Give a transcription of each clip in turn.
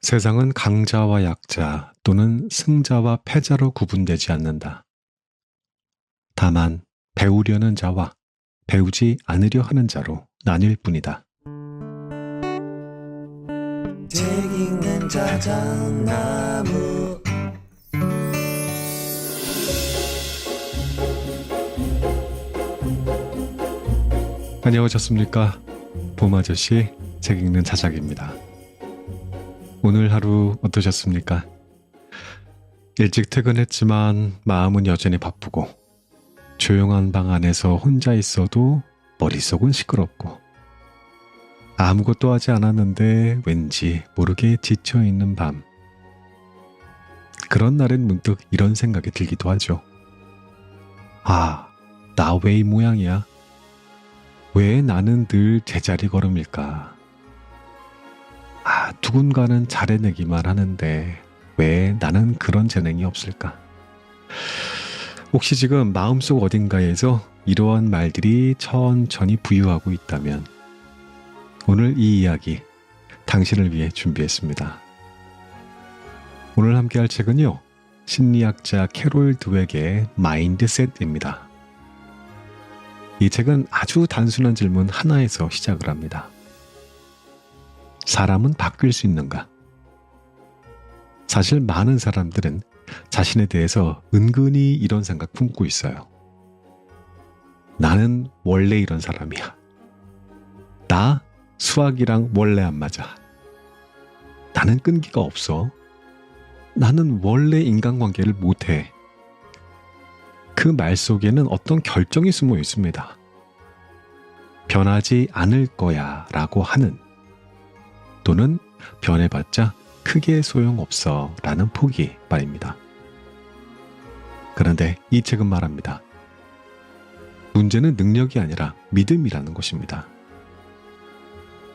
세상은 강자와 약자 또는 승자와 패자로 구분되지 않는다. 다만 배우려는 자와 배우지 않으려 하는 자로 나뉠 뿐이다. 책 읽는 자장나무. 안녕하셨습니까? 봄아저씨 책 읽는 자작입니다. 오늘 하루 어떠셨습니까? 일찍 퇴근했지만 마음은 여전히 바쁘고 조용한 방 안에서 혼자 있어도 머릿속은 시끄럽고 아무것도 하지 않았는데 왠지 모르게 지쳐있는 밤. 그런 날엔 문득 이런 생각이 들기도 하죠. 아, 나 왜 이 모양이야? 왜 나는 늘 제자리 걸음일까? 누군가는 잘해내기만 하는데 왜 나는 그런 재능이 없을까? 혹시 지금 마음속 어딘가에서 이러한 말들이 천천히 부유하고 있다면 오늘 이 이야기 당신을 위해 준비했습니다. 오늘 함께할 책은요, 심리학자 캐롤 드웩의 마인드셋입니다. 이 책은 아주 단순한 질문 하나에서 시작을 합니다. 사람은 바뀔 수 있는가? 사실 많은 사람들은 자신에 대해서 은근히 이런 생각 품고 있어요. 나는 원래 이런 사람이야. 나 수학이랑 원래 안 맞아. 나는 끈기가 없어. 나는 원래 인간관계를 못해. 그 말 속에는 어떤 결정이 숨어 있습니다. 변하지 않을 거야 라고 하는, 또는 변해봤자 크게 소용없어 라는 포기 말입니다. 그런데 이 책은 말합니다. 문제는 능력이 아니라 믿음이라는 것입니다.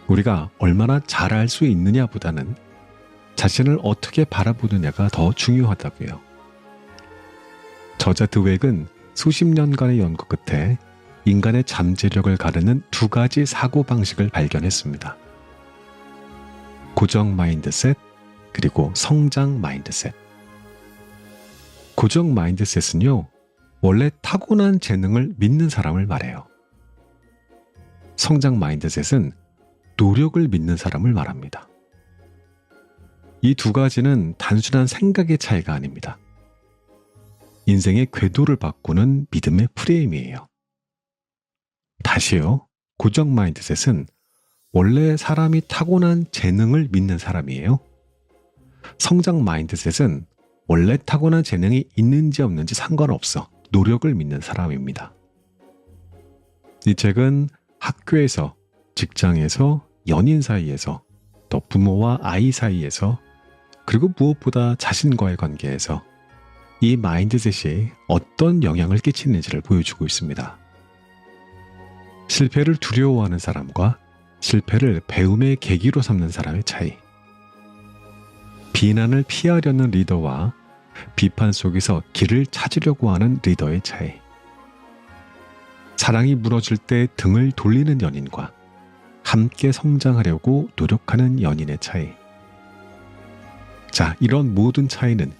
우리가 얼마나 잘할 수 있느냐보다는 자신을 어떻게 바라보느냐가 더 중요하다고요. 저자 드웩은 수십 년간의 연구 끝에 인간의 잠재력을 가르는 두 가지 사고방식을 발견했습니다. 고정 마인드셋, 그리고 성장 마인드셋. 고정 마인드셋은요, 원래 타고난 재능을 믿는 사람을 말해요. 성장 마인드셋은 노력을 믿는 사람을 말합니다. 이 두 가지는 단순한 생각의 차이가 아닙니다. 인생의 궤도를 바꾸는 믿음의 프레임이에요. 다시요, 고정 마인드셋은 원래 사람이 타고난 재능을 믿는 사람이에요. 성장 마인드셋은 원래 타고난 재능이 있는지 없는지 상관없어 노력을 믿는 사람입니다. 이 책은 학교에서, 직장에서, 연인 사이에서, 또 부모와 아이 사이에서, 그리고 무엇보다 자신과의 관계에서 이 마인드셋이 어떤 영향을 끼치는지를 보여주고 있습니다. 실패를 두려워하는 사람과 실패를 배움의 계기로 삼는 사람의 차이. 비난을 피하려는 리더와 비판 속에서 길을 찾으려고 하는 리더의 차이. 사랑이 무너질 때 등을 돌리는 연인과 함께 성장하려고 노력하는 연인의 차이. 자, 이런 모든 차이는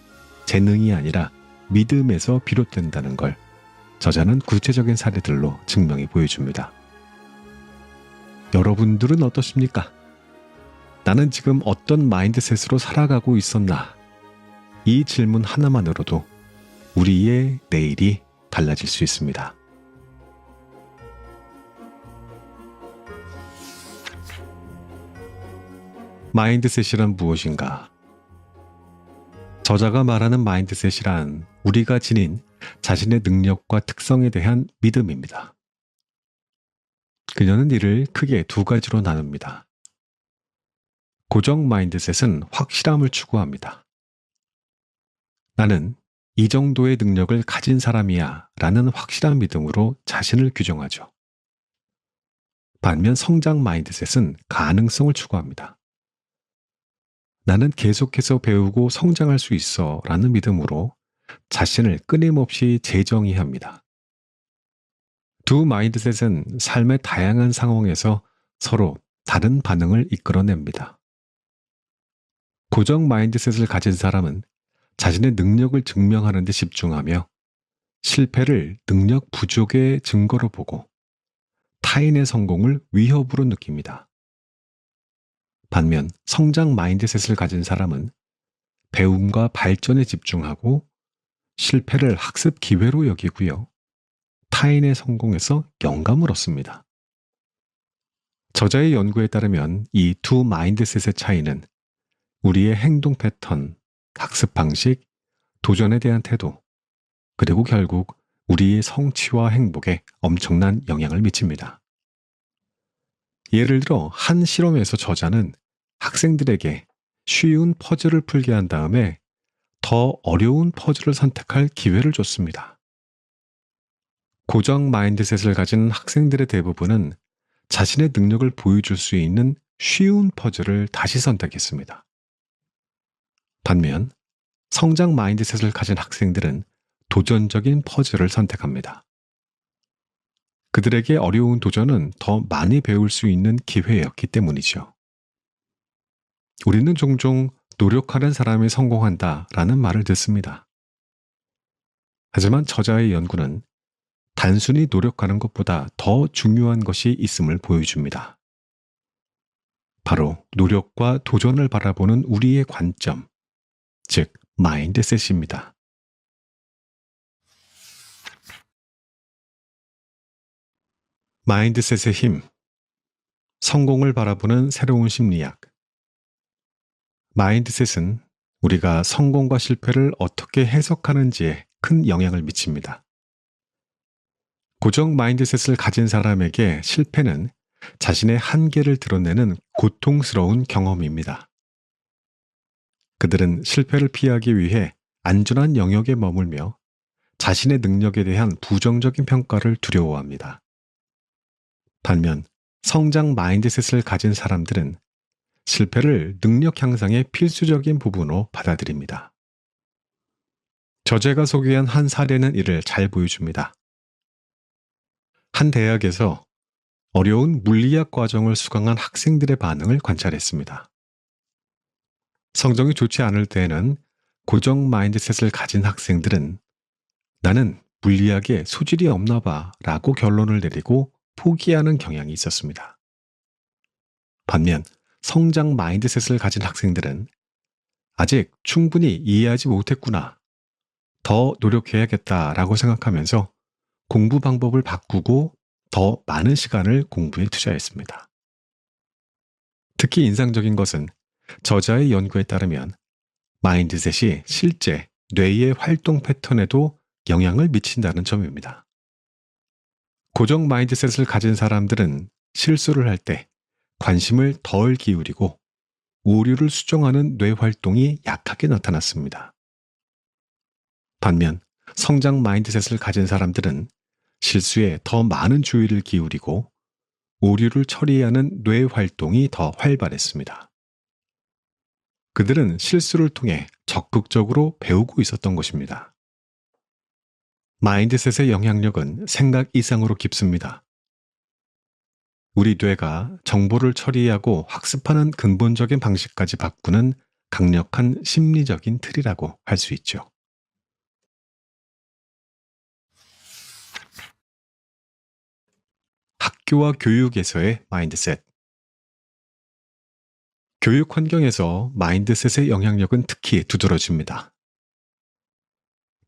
재능이 아니라 믿음에서 비롯된다는 걸 저자는 구체적인 사례들로 증명해 보여줍니다. 여러분들은 어떠십니까? 나는 지금 어떤 마인드셋으로 살아가고 있었나? 이 질문 하나만으로도 우리의 내일이 달라질 수 있습니다. 마인드셋이란 무엇인가? 저자가 말하는 마인드셋이란 우리가 지닌 자신의 능력과 특성에 대한 믿음입니다. 그녀는 이를 크게 두 가지로 나눕니다. 고정 마인드셋은 확실함을 추구합니다. 나는 이 정도의 능력을 가진 사람이야 라는 확실한 믿음으로 자신을 규정하죠. 반면 성장 마인드셋은 가능성을 추구합니다. 나는 계속해서 배우고 성장할 수 있어 라는 믿음으로 자신을 끊임없이 재정의합니다. 두 마인드셋은 삶의 다양한 상황에서 서로 다른 반응을 이끌어냅니다. 고정 마인드셋을 가진 사람은 자신의 능력을 증명하는 데 집중하며 실패를 능력 부족의 증거로 보고 타인의 성공을 위협으로 느낍니다. 반면 성장 마인드셋을 가진 사람은 배움과 발전에 집중하고 실패를 학습 기회로 여기고요. 타인의 성공에서 영감을 얻습니다. 저자의 연구에 따르면 이 두 마인드셋의 차이는 우리의 행동 패턴, 학습 방식, 도전에 대한 태도, 그리고 결국 우리의 성취와 행복에 엄청난 영향을 미칩니다. 예를 들어 한 실험에서 저자는 학생들에게 쉬운 퍼즐을 풀게 한 다음에 더 어려운 퍼즐을 선택할 기회를 줬습니다. 고정 마인드셋을 가진 학생들의 대부분은 자신의 능력을 보여줄 수 있는 쉬운 퍼즐을 다시 선택했습니다. 반면 성장 마인드셋을 가진 학생들은 도전적인 퍼즐을 선택합니다. 그들에게 어려운 도전은 더 많이 배울 수 있는 기회였기 때문이죠. 우리는 종종 노력하는 사람이 성공한다라는 말을 듣습니다. 하지만 저자의 연구는 단순히 노력하는 것보다 더 중요한 것이 있음을 보여줍니다. 바로 노력과 도전을 바라보는 우리의 관점, 즉 마인드셋입니다. 마인드셋의 힘, 성공을 바라보는 새로운 심리학. 마인드셋은 우리가 성공과 실패를 어떻게 해석하는지에 큰 영향을 미칩니다. 고정 마인드셋을 가진 사람에게 실패는 자신의 한계를 드러내는 고통스러운 경험입니다. 그들은 실패를 피하기 위해 안전한 영역에 머물며 자신의 능력에 대한 부정적인 평가를 두려워합니다. 반면 성장 마인드셋을 가진 사람들은 실패를 능력 향상의 필수적인 부분으로 받아들입니다. 저자가 소개한 한 사례는 이를 잘 보여줍니다. 한 대학에서 어려운 물리학 과정을 수강한 학생들의 반응을 관찰했습니다. 성적이 좋지 않을 때에는 고정 마인드셋을 가진 학생들은 나는 물리학에 소질이 없나 봐 라고 결론을 내리고 포기하는 경향이 있었습니다. 반면 성장 마인드셋을 가진 학생들은 아직 충분히 이해하지 못했구나, 더 노력해야겠다라고 생각하면서 공부 방법을 바꾸고 더 많은 시간을 공부에 투자했습니다. 특히 인상적인 것은 저자의 연구에 따르면 마인드셋이 실제 뇌의 활동 패턴에도 영향을 미친다는 점입니다. 고정 마인드셋을 가진 사람들은 실수를 할 때 관심을 덜 기울이고 오류를 수정하는 뇌 활동이 약하게 나타났습니다. 반면 성장 마인드셋을 가진 사람들은 실수에 더 많은 주의를 기울이고 오류를 처리하는 뇌 활동이 더 활발했습니다. 그들은 실수를 통해 적극적으로 배우고 있었던 것입니다. 마인드셋의 영향력은 생각 이상으로 깊습니다. 우리 뇌가 정보를 처리하고 학습하는 근본적인 방식까지 바꾸는 강력한 심리적인 틀이라고 할 수 있죠. 학교와 교육에서의 마인드셋. 교육 환경에서 마인드셋의 영향력은 특히 두드러집니다.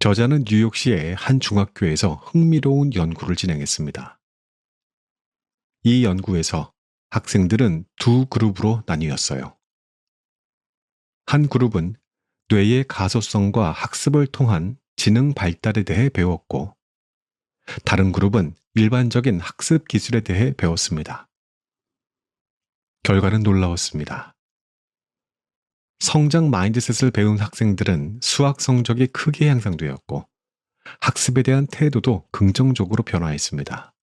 저자는 뉴욕시의 한 중학교에서 흥미로운 연구를 진행했습니다. 이 연구에서 학생들은 두 그룹으로 나뉘었어요. 한 그룹은 뇌의 가소성과 학습을 통한 지능 발달에 대해 배웠고, 다른 그룹은 일반적인 학습 기술에 대해 배웠습니다. 결과는 놀라웠습니다. 성장 마인드셋을 배운 학생들은 수학 성적이 크게 향상되었고, 학습에 대한 태도도 긍정적으로 변화했습니다.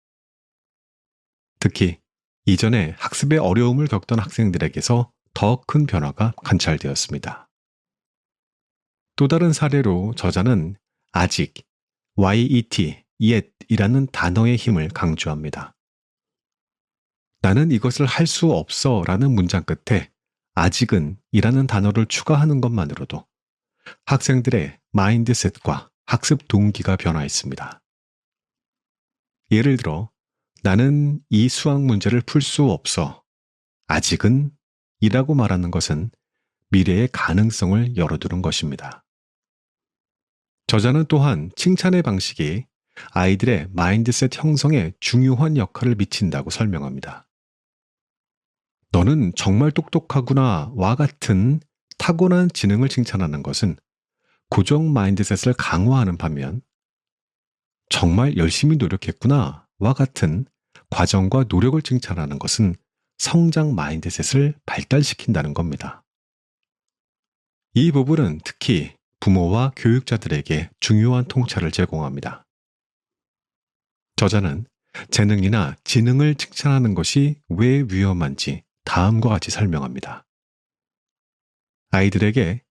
특히 이전에 학습에 어려움을 겪던 학생들에게서 더 큰 변화가 관찰되었습니다. 또 다른 사례로 저자는 아직, yet, yet이라는 단어의 힘을 강조합니다. 나는 이것을 할 수 없어 라는 문장 끝에 아직은 이라는 단어를 추가하는 것만으로도 학생들의 마인드셋과 학습 동기가 변화했습니다. 예를 들어, 나는 이 수학 문제를 풀 수 없어. 아직은 이라고 말하는 것은 미래의 가능성을 열어두는 것입니다. 저자는 또한 칭찬의 방식이 아이들의 마인드셋 형성에 중요한 역할을 미친다고 설명합니다. 너는 정말 똑똑하구나 와 같은 타고난 지능을 칭찬하는 것은 고정 마인드셋을 강화하는 반면 정말 열심히 노력했구나 와 같은 과정과 노력을 칭찬하는 것은 성장 마인드셋을 발달시킨다는 겁니다. 이 부분은 특히 부모와 교육자들에게 중요한 통찰을 제공합니다. 저자는 재능이나 지능을 칭찬하는 것이 왜 위험한지 다음과 같이 설명합니다. 아이들에게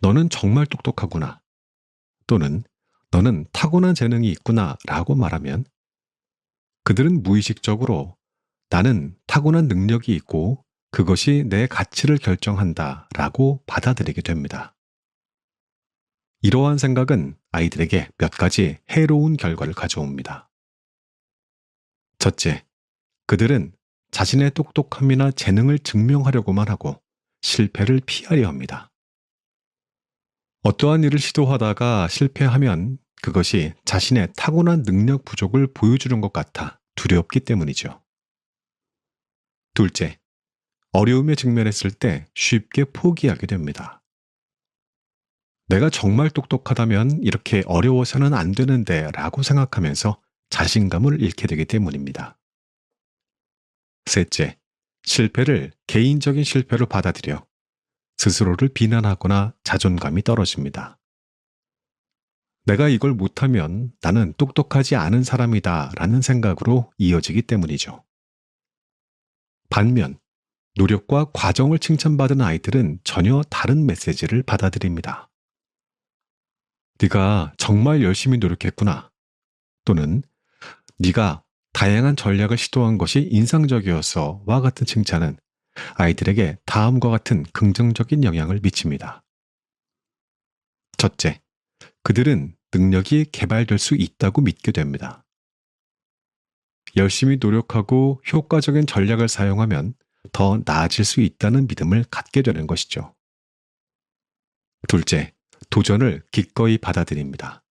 너는 정말 똑똑하구나 또는 너는 타고난 재능이 있구나 라고 말하면 그들은 무의식적으로 나는 타고난 능력이 있고 그것이 내 가치를 결정한다 라고 받아들이게 됩니다. 이러한 생각은 아이들에게 몇 가지 해로운 결과를 가져옵니다. 첫째, 그들은 자신의 똑똑함이나 재능을 증명하려고만 하고 실패를 피하려 합니다. 어떠한 일을 시도하다가 실패하면 그것이 자신의 타고난 능력 부족을 보여주는 것 같아 두렵기 때문이죠. 둘째, 어려움에 직면했을 때 쉽게 포기하게 됩니다. 내가 정말 똑똑하다면 이렇게 어려워서는 안 되는데 라고 생각하면서 자신감을 잃게 되기 때문입니다. 셋째, 실패를 개인적인 실패로 받아들여 스스로를 비난하거나 자존감이 떨어집니다. 내가 이걸 못하면 나는 똑똑하지 않은 사람이다 라는 생각으로 이어지기 때문이죠. 반면, 노력과 과정을 칭찬받은 아이들은 전혀 다른 메시지를 받아들입니다. 네가 정말 열심히 노력했구나. 또는 네가 다양한 전략을 시도한 것이 인상적이었어 와 같은 칭찬은 아이들에게 다음과 같은 긍정적인 영향을 미칩니다. 첫째, 그들은 능력이 개발될 수 있다고 믿게 됩니다. 열심히 노력하고 효과적인 전략을 사용하면 더 나아질 수 있다는 믿음을 갖게 되는 것이죠. 둘째, 도전을 기꺼이 받아들입니다.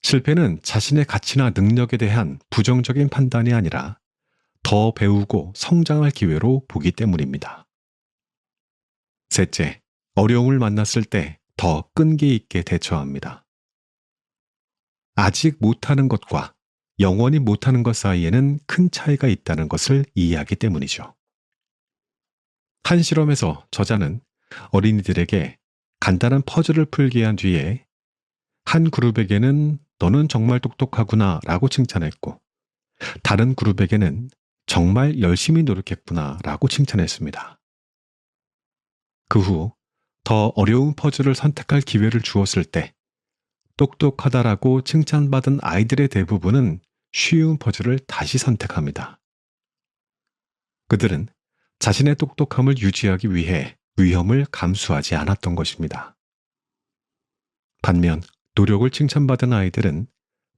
실패는 자신의 가치나 능력에 대한 부정적인 판단이 아니라 더 배우고 성장할 기회로 보기 때문입니다. 셋째, 어려움을 만났을 때 더 끈기 있게 대처합니다. 아직 못하는 것과 영원히 못하는 것 사이에는 큰 차이가 있다는 것을 이해하기 때문이죠. 한 실험에서 저자는 어린이들에게 간단한 퍼즐을 풀게 한 뒤에 한 그룹에게는 너는 정말 똑똑하구나 라고 칭찬했고 다른 그룹에게는 정말 열심히 노력했구나 라고 칭찬했습니다. 그 후 더 어려운 퍼즐을 선택할 기회를 주었을 때 똑똑하다라고 칭찬받은 아이들의 대부분은 쉬운 퍼즐을 다시 선택합니다. 그들은 자신의 똑똑함을 유지하기 위해 위험을 감수하지 않았던 것입니다. 반면 노력을 칭찬받은 아이들은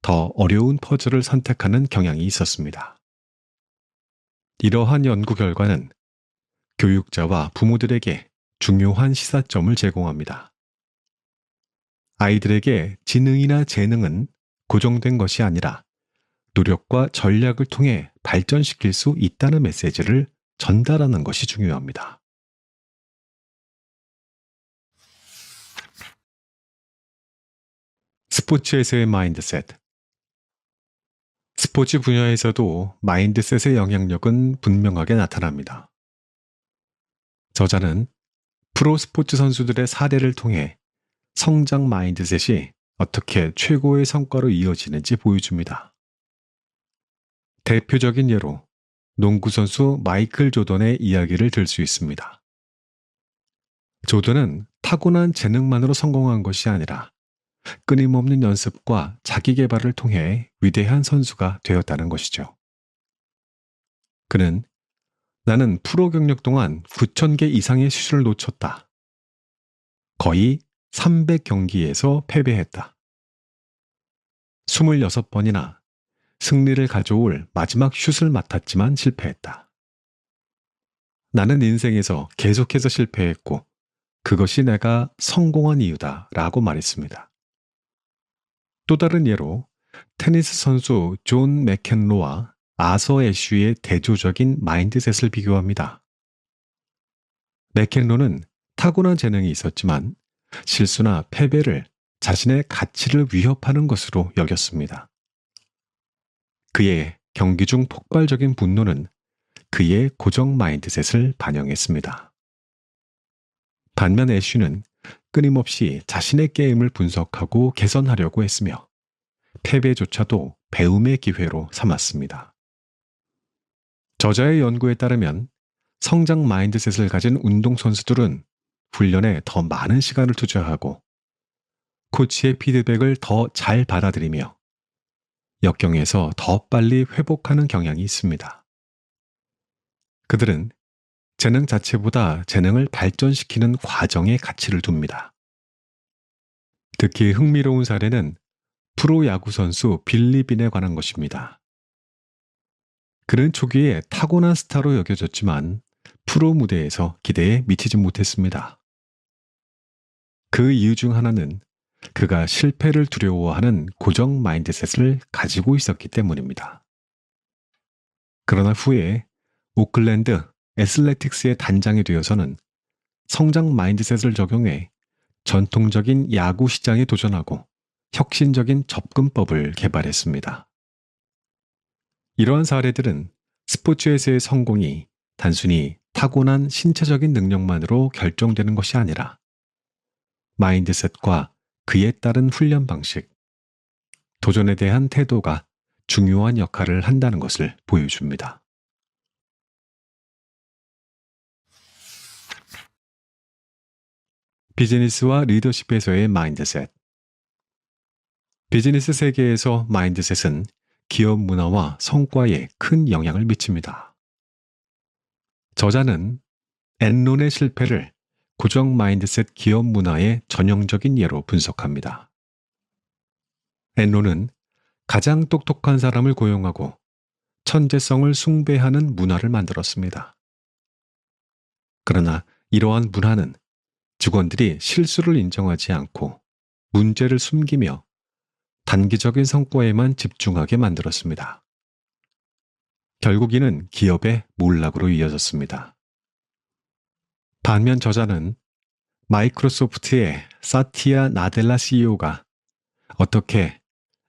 더 어려운 퍼즐을 선택하는 경향이 있었습니다. 이러한 연구 결과는 교육자와 부모들에게 중요한 시사점을 제공합니다. 아이들에게 지능이나 재능은 고정된 것이 아니라 노력과 전략을 통해 발전시킬 수 있다는 메시지를 전달하는 것이 중요합니다. 스포츠에서의 마인드셋. 스포츠 분야에서도 마인드셋의 영향력은 분명하게 나타납니다. 저자는 프로 스포츠 선수들의 사례를 통해 성장 마인드셋이 어떻게 최고의 성과로 이어지는지 보여줍니다. 대표적인 예로 농구 선수 마이클 조던의 이야기를 들 수 있습니다. 조던은 타고난 재능만으로 성공한 것이 아니라 끊임없는 연습과 자기 개발을 통해 위대한 선수가 되었다는 것이죠. 그는 나는 프로 경력 동안 9,000개 이상의 슛을 놓쳤다. 거의 300경기에서 패배했다. 26번이나 승리를 가져올 마지막 슛을 맡았지만 실패했다. 나는 인생에서 계속해서 실패했고 그것이 내가 성공한 이유다 라고 말했습니다. 또 다른 예로 테니스 선수 존 맥켄로와 아서 애쉬의 대조적인 마인드셋을 비교합니다. 맥켄로는 타고난 재능이 있었지만 실수나 패배를 자신의 가치를 위협하는 것으로 여겼습니다. 그의 경기 중 폭발적인 분노는 그의 고정 마인드셋을 반영했습니다. 반면 애쉬는 끊임없이 자신의 게임을 분석하고 개선하려고 했으며 패배조차도 배움의 기회로 삼았습니다. 저자의 연구에 따르면 성장 마인드셋을 가진 운동선수들은 훈련에 더 많은 시간을 투자하고 코치의 피드백을 더 잘 받아들이며 역경에서 더 빨리 회복하는 경향이 있습니다. 그들은 재능 자체보다 재능을 발전시키는 과정에 가치를 둡니다. 특히 흥미로운 사례는 프로야구 선수 빌리 빈에 관한 것입니다. 그는 초기에 타고난 스타로 여겨졌지만 프로 무대에서 기대에 미치지 못했습니다. 그 이유 중 하나는 그가 실패를 두려워하는 고정 마인드셋을 가지고 있었기 때문입니다. 그러나 후에 오클랜드 애슬레틱스의 단장이 되어서는 성장 마인드셋을 적용해 전통적인 야구 시장에 도전하고 혁신적인 접근법을 개발했습니다. 이러한 사례들은 스포츠에서의 성공이 단순히 타고난 신체적인 능력만으로 결정되는 것이 아니라 마인드셋과 그에 따른 훈련 방식, 도전에 대한 태도가 중요한 역할을 한다는 것을 보여줍니다. 비즈니스와 리더십에서의 마인드셋. 비즈니스 세계에서 마인드셋은 기업 문화와 성과에 큰 영향을 미칩니다. 저자는 엔론의 실패를 고정 마인드셋 기업 문화의 전형적인 예로 분석합니다. 엔론은 가장 똑똑한 사람을 고용하고 천재성을 숭배하는 문화를 만들었습니다. 그러나 이러한 문화는 직원들이 실수를 인정하지 않고 문제를 숨기며 단기적인 성과에만 집중하게 만들었습니다. 결국 이는 기업의 몰락으로 이어졌습니다. 반면 저자는 마이크로소프트의 사티아 나델라 CEO가 어떻게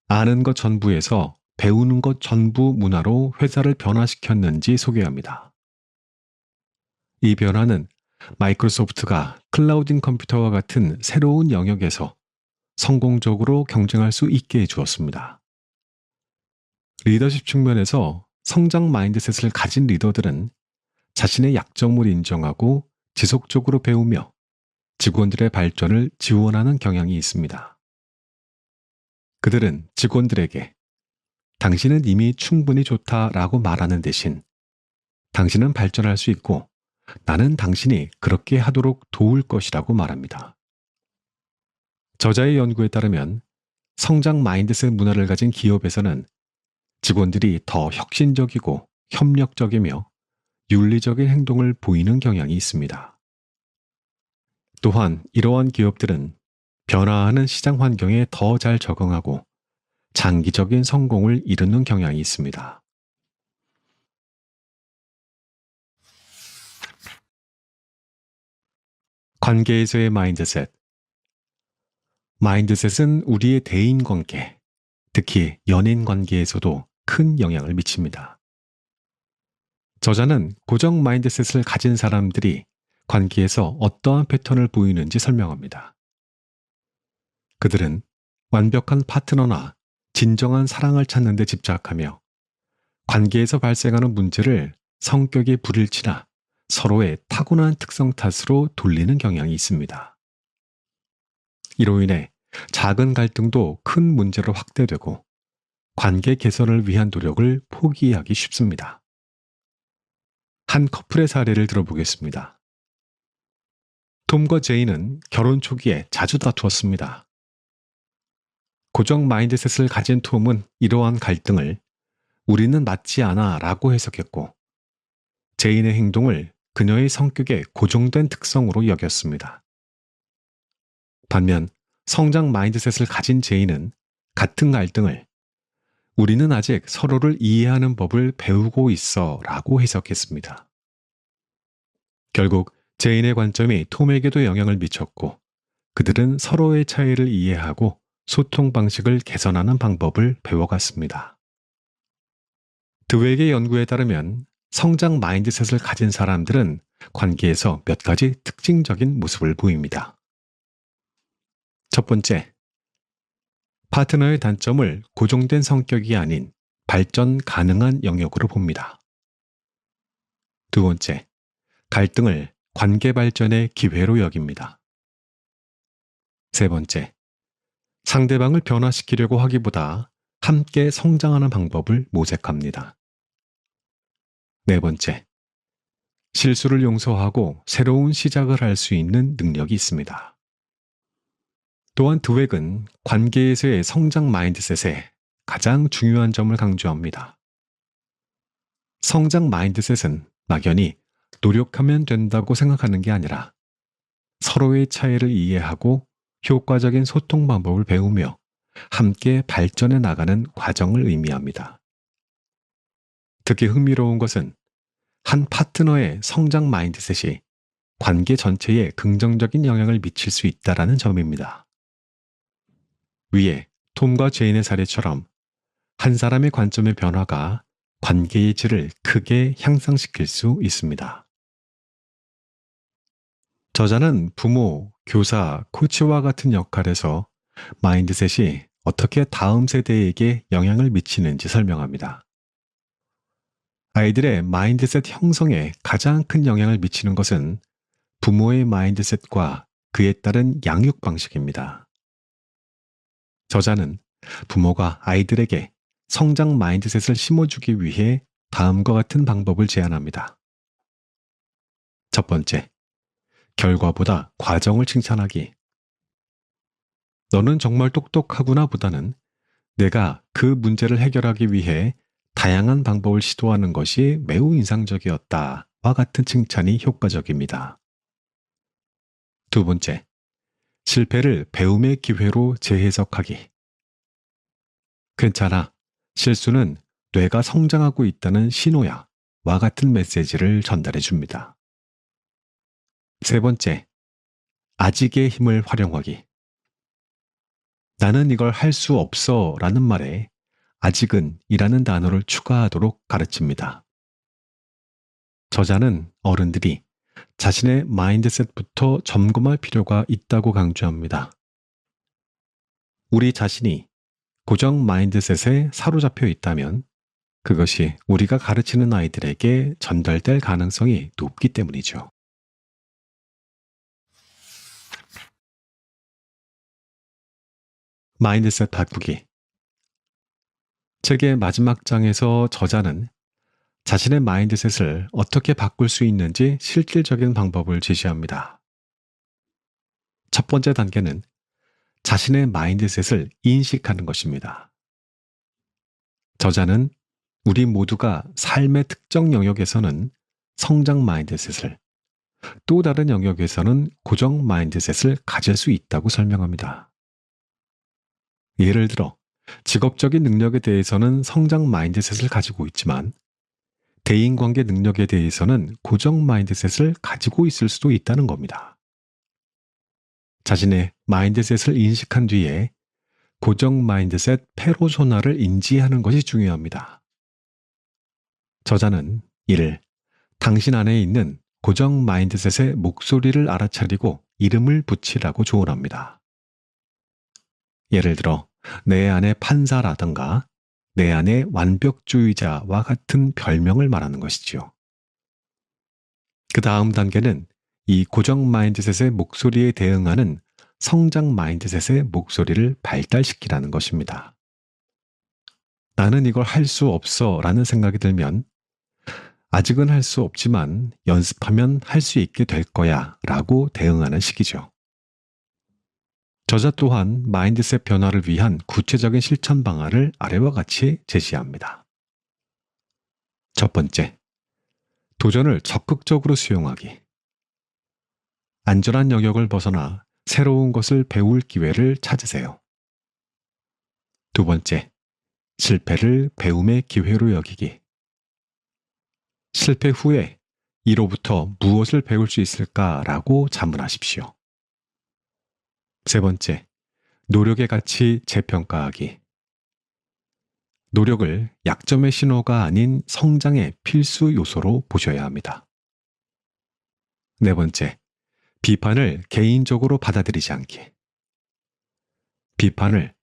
아는 것 전부에서 배우는 것 전부 문화로 회사를 변화시켰는지 소개합니다. 이 변화는 마이크로소프트가 클라우딩 컴퓨터와 같은 새로운 영역에서 성공적으로 경쟁할 수 있게 해주었습니다. 리더십 측면에서 성장 마인드셋을 가진 리더들은 자신의 약점을 인정하고 지속적으로 배우며 직원들의 발전을 지원하는 경향이 있습니다. 그들은 직원들에게 당신은 이미 충분히 좋다라고 말하는 대신 당신은 발전할 수 있고 나는 당신이 그렇게 하도록 도울 것이라고 말합니다. 저자의 연구에 따르면 성장 마인드셋 문화를 가진 기업에서는 직원들이 더 혁신적이고 협력적이며 윤리적인 행동을 보이는 경향이 있습니다. 또한 이러한 기업들은 변화하는 시장 환경에 더 잘 적응하고 장기적인 성공을 이루는 경향이 있습니다. 관계에서의 마인드셋. 마인드셋은 우리의 대인 관계, 특히 연인 관계에서도 큰 영향을 미칩니다. 저자는 고정 마인드셋을 가진 사람들이 관계에서 어떠한 패턴을 보이는지 설명합니다. 그들은 완벽한 파트너나 진정한 사랑을 찾는 데 집착하며 관계에서 발생하는 문제를 성격의 불일치나 서로의 타고난 특성 탓으로 돌리는 경향이 있습니다. 이로 인해 작은 갈등도 큰 문제로 확대되고 관계 개선을 위한 노력을 포기하기 쉽습니다. 한 커플의 사례를 들어보겠습니다. 톰과 제이는 결혼 초기에 자주 다투었습니다. 고정 마인드셋을 가진 톰은 이러한 갈등을 우리는 맞지 않아 라고 해석했고, 제인의 행동을 그녀의 성격의 고정된 특성으로 여겼습니다. 반면 성장 마인드셋을 가진 제인은 같은 갈등을 우리는 아직 서로를 이해하는 법을 배우고 있어 라고 해석했습니다. 결국 제인의 관점이 톰에게도 영향을 미쳤고, 그들은 서로의 차이를 이해하고 소통 방식을 개선하는 방법을 배워갔습니다. 드웨이의 연구에 따르면 성장 마인드셋을 가진 사람들은 관계에서 몇 가지 특징적인 모습을 보입니다. 첫 번째, 파트너의 단점을 고정된 성격이 아닌 발전 가능한 영역으로 봅니다. 두 번째, 갈등을 관계 발전의 기회로 여깁니다. 세 번째, 상대방을 변화시키려고 하기보다 함께 성장하는 방법을 모색합니다. 네 번째, 실수를 용서하고 새로운 시작을 할 수 있는 능력이 있습니다. 또한 드웩은 관계에서의 성장 마인드셋에 가장 중요한 점을 강조합니다. 성장 마인드셋은 막연히 노력하면 된다고 생각하는 게 아니라 서로의 차이를 이해하고 효과적인 소통 방법을 배우며 함께 발전해 나가는 과정을 의미합니다. 특히 흥미로운 것은 한 파트너의 성장 마인드셋이 관계 전체에 긍정적인 영향을 미칠 수 있다는 점입니다. 위에 톰과 제인의 사례처럼 한 사람의 관점의 변화가 관계의 질을 크게 향상시킬 수 있습니다. 저자는 부모, 교사, 코치와 같은 역할에서 마인드셋이 어떻게 다음 세대에게 영향을 미치는지 설명합니다. 아이들의 마인드셋 형성에 가장 큰 영향을 미치는 것은 부모의 마인드셋과 그에 따른 양육 방식입니다. 저자는 부모가 아이들에게 성장 마인드셋을 심어주기 위해 다음과 같은 방법을 제안합니다. 첫 번째, 결과보다 과정을 칭찬하기. 너는 정말 똑똑하구나 보다는 내가 그 문제를 해결하기 위해 다양한 방법을 시도하는 것이 매우 인상적이었다와 같은 칭찬이 효과적입니다. 두 번째, 실패를 배움의 기회로 재해석하기. 괜찮아. 실수는 뇌가 성장하고 있다는 신호야. 와 같은 메시지를 전달해 줍니다. 세 번째, 아직의 힘을 활용하기. 나는 이걸 할 수 없어 라는 말에 아직은 이라는 단어를 추가하도록 가르칩니다. 저자는 어른들이 자신의 마인드셋부터 점검할 필요가 있다고 강조합니다. 우리 자신이 고정 마인드셋에 사로잡혀 있다면 그것이 우리가 가르치는 아이들에게 전달될 가능성이 높기 때문이죠. 마인드셋 바꾸기. 책의 마지막 장에서 저자는 자신의 마인드셋을 어떻게 바꿀 수 있는지 실질적인 방법을 제시합니다. 첫 번째 단계는 자신의 마인드셋을 인식하는 것입니다. 저자는 우리 모두가 삶의 특정 영역에서는 성장 마인드셋을, 또 다른 영역에서는 고정 마인드셋을 가질 수 있다고 설명합니다. 예를 들어 직업적인 능력에 대해서는 성장 마인드셋을 가지고 있지만 대인관계 능력에 대해서는 고정 마인드셋을 가지고 있을 수도 있다는 겁니다. 자신의 마인드셋을 인식한 뒤에 고정 마인드셋 페르소나를 인지하는 것이 중요합니다. 저자는 이를 당신 안에 있는 고정 마인드셋의 목소리를 알아차리고 이름을 붙이라고 조언합니다. 예를 들어 내 안의 판사라든가 내 안의 완벽주의자와 같은 별명을 말하는 것이지요. 그 다음 단계는 이 고정 마인드셋의 목소리에 대응하는 성장 마인드셋의 목소리를 발달시키라는 것입니다. 나는 이걸 할 수 없어 라는 생각이 들면 아직은 할 수 없지만 연습하면 할 수 있게 될 거야 라고 대응하는 식이죠. 저자 또한 마인드셋 변화를 위한 구체적인 실천 방안을 아래와 같이 제시합니다. 첫 번째, 도전을 적극적으로 수용하기. 안전한 영역을 벗어나 새로운 것을 배울 기회를 찾으세요. 두 번째, 실패를 배움의 기회로 여기기. 실패 후에 이로부터 무엇을 배울 수 있을까라고 자문하십시오. 세 번째, 노력의 가치 재평가하기. 노력을 약점의 신호가 아닌 성장의 필수 요소로 보셔야 합니다. 네 번째, 비판을 개인적으로 받아들이지 않기. 비판을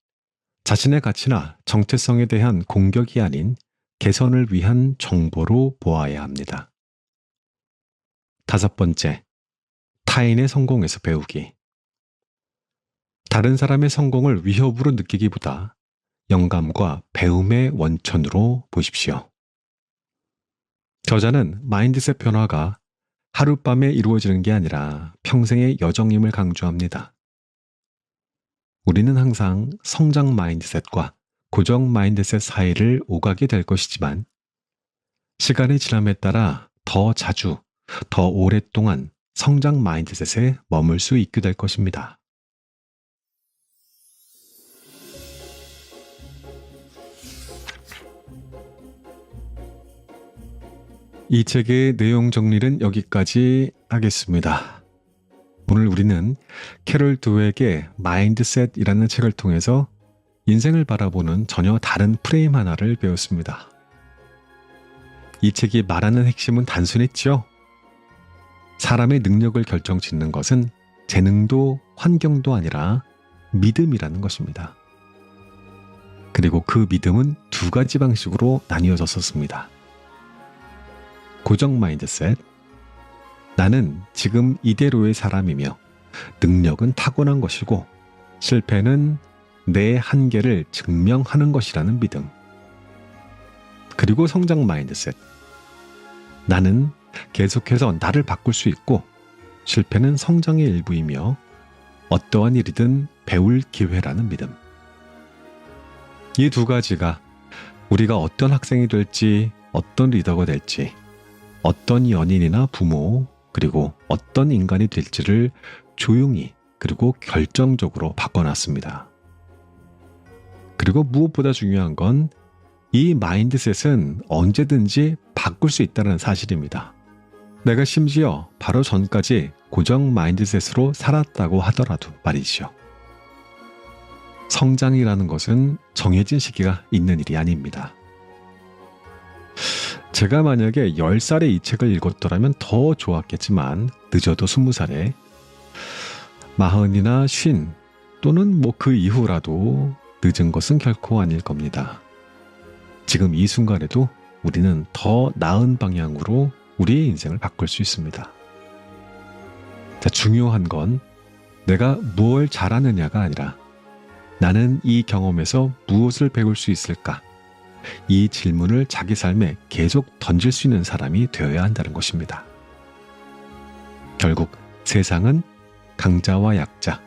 자신의 가치나 정체성에 대한 공격이 아닌 개선을 위한 정보로 보아야 합니다. 다섯 번째, 타인의 성공에서 배우기. 다른 사람의 성공을 위협으로 느끼기보다 영감과 배움의 원천으로 보십시오. 저자는 마인드셋 변화가 하룻밤에 이루어지는 게 아니라 평생의 여정임을 강조합니다. 우리는 항상 성장 마인드셋과 고정 마인드셋 사이를 오가게 될 것이지만 시간이 지남에 따라 더 자주, 더 오랫동안 성장 마인드셋에 머물 수 있게 될 것입니다. 이 책의 내용 정리는 여기까지 하겠습니다. 오늘 우리는 캐롤 드웨이의 마인드셋이라는 책을 통해서 인생을 바라보는 전혀 다른 프레임 하나를 배웠습니다. 이 책이 말하는 핵심은 단순했죠. 사람의 능력을 결정짓는 것은 재능도 환경도 아니라 믿음이라는 것입니다. 그리고 그 믿음은 두 가지 방식으로 나뉘어졌었습니다. 고정 마인드셋, 나는 지금 이대로의 사람이며 능력은 타고난 것이고 실패는 내 한계를 증명하는 것이라는 믿음. 그리고 성장 마인드셋, 나는 계속해서 나를 바꿀 수 있고 실패는 성장의 일부이며 어떠한 일이든 배울 기회라는 믿음. 이 두 가지가 우리가 어떤 학생이 될지, 어떤 리더가 될지, 어떤 연인이나 부모, 그리고 어떤 인간이 될지를 조용히 그리고 결정적으로 바꿔놨습니다. 그리고 무엇보다 중요한 건 이 마인드셋은 언제든지 바꿀 수 있다는 사실입니다. 내가 심지어 바로 전까지 고정 마인드셋으로 살았다고 하더라도 말이죠. 성장이라는 것은 정해진 시기가 있는 일이 아닙니다. 제가 만약에 10살에 이 책을 읽었더라면 더 좋았겠지만 늦어도 20살에 40이나 50 또는 그 이후라도 늦은 것은 결코 아닐 겁니다. 지금 이 순간에도 우리는 더 나은 방향으로 우리의 인생을 바꿀 수 있습니다. 자, 중요한 건 내가 무엇을 잘하느냐가 아니라 나는 이 경험에서 무엇을 배울 수 있을까? 이 질문을 자기 삶에 계속 던질 수 있는 사람이 되어야 한다는 것입니다. 결국 세상은 강자와 약자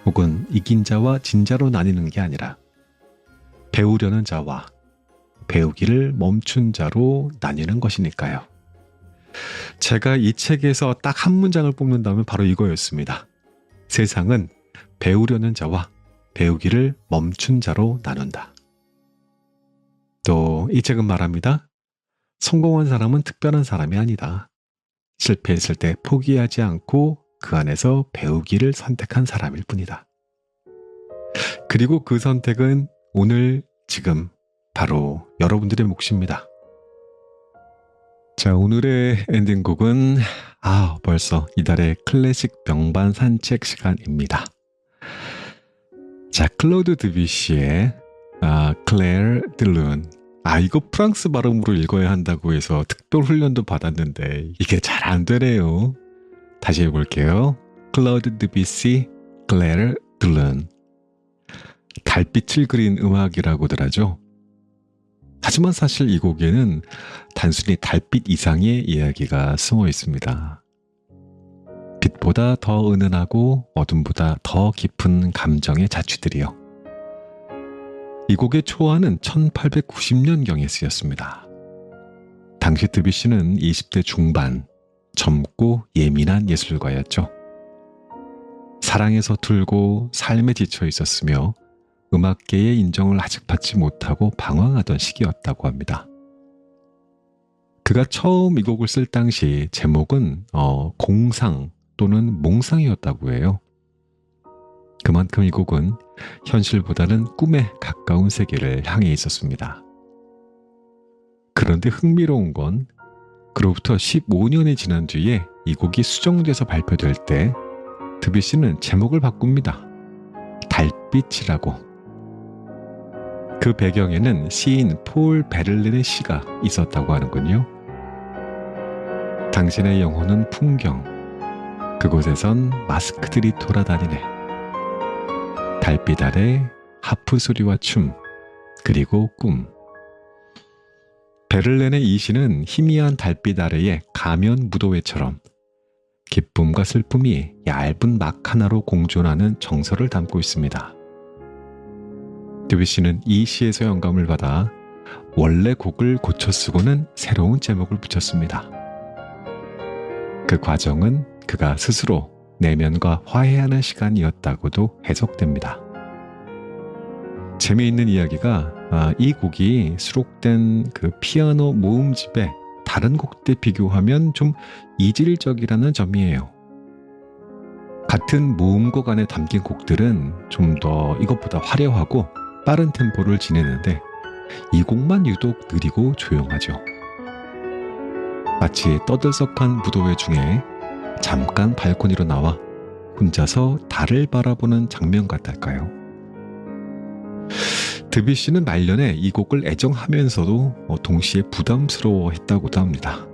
혹은 이긴 자와 진 자로 나뉘는 게 아니라 배우려는 자와 배우기를 멈춘 자로 나뉘는 것이니까요. 제가 이 책에서 딱 한 문장을 뽑는다면 바로 이거였습니다. 세상은 배우려는 자와 배우기를 멈춘 자로 나눈다. 또 이 책은 말합니다. 성공한 사람은 특별한 사람이 아니다. 실패했을 때 포기하지 않고 그 안에서 배우기를 선택한 사람일 뿐이다. 그리고 그 선택은 오늘 지금 바로 여러분들의 몫입니다. 자, 오늘의 엔딩곡은 벌써 이달의 클래식 명반 산책 시간입니다. 자, 클로드 드뷔시의 클레르 딜룬. 이거 프랑스 발음으로 읽어야 한다고 해서 특별 훈련도 받았는데 이게 잘 안 되네요. 다시 해볼게요. 클로드 드뷔시 클레르 딜룬. 달빛을 그린 음악이라고들 하죠. 하지만 사실 이 곡에는 단순히 달빛 이상의 이야기가 숨어 있습니다. 빛보다 더 은은하고 어둠보다 더 깊은 감정의 자취들이요. 이 곡의 초안은 1890년경에 쓰였습니다. 당시 드뷔시는 20대 중반, 젊고 예민한 예술가였죠. 사랑에 서툴고 삶에 지쳐 있었으며 음악계의 인정을 아직 받지 못하고 방황하던 시기였다고 합니다. 그가 처음 이 곡을 쓸 당시 제목은 공상 또는 몽상이었다고 해요. 그만큼 이 곡은 현실보다는 꿈에 가까운 세계를 향해 있었습니다. 그런데 흥미로운 건 그로부터 15년이 지난 뒤에 이 곡이 수정돼서 발표될 때 드뷔시는 제목을 바꿉니다. 달빛이라고. 그 배경에는 시인 폴 베를린의 시가 있었다고 하는군요. 당신의 영혼은 풍경, 그곳에선 마스크들이 돌아다니네. 달빛 아래 하프 소리와 춤, 그리고 꿈. 베를린의 이 시는 희미한 달빛 아래의 가면 무도회처럼 기쁨과 슬픔이 얇은 막 하나로 공존하는 정서를 담고 있습니다. 드뷔시는 이 시에서 영감을 받아 원래 곡을 고쳐 쓰고는 새로운 제목을 붙였습니다. 그 과정은 그가 스스로 내면과 화해하는 시간이었다고도 해석됩니다. 재미있는 이야기가 이 곡이 수록된 그 피아노 모음집에 다른 곡들 비교하면 좀 이질적이라는 점이에요. 같은 모음곡 안에 담긴 곡들은 좀 더 이것보다 화려하고 빠른 템포를 지내는데 이 곡만 유독 느리고 조용하죠. 마치 떠들썩한 무도회 중에 잠깐 발코니로 나와 혼자서 달을 바라보는 장면 같달까요? 드뷔시는 말년에 이 곡을 애정하면서도 동시에 부담스러워했다고도 합니다.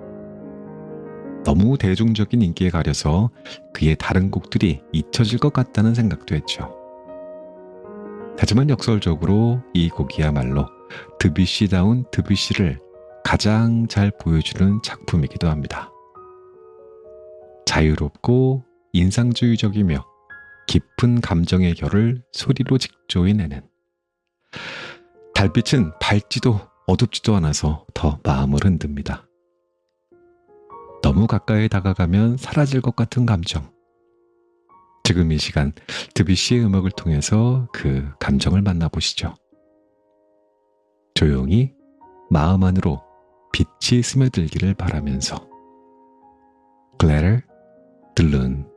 너무 대중적인 인기에 가려서 그의 다른 곡들이 잊혀질 것 같다는 생각도 했죠. 하지만 역설적으로 이 곡이야말로 드뷔시다운 드뷔시를 가장 잘 보여주는 작품이기도 합니다. 자유롭고 인상주의적이며 깊은 감정의 결을 소리로 직조해내는 달빛은 밝지도 어둡지도 않아서 더 마음을 흔듭니다. 너무 가까이 다가가면 사라질 것 같은 감정. 지금 이 시간 드뷔시의 음악을 통해서 그 감정을 만나보시죠. 조용히 마음 안으로 빛이 스며들기를 바라면서 Glitter de Lune.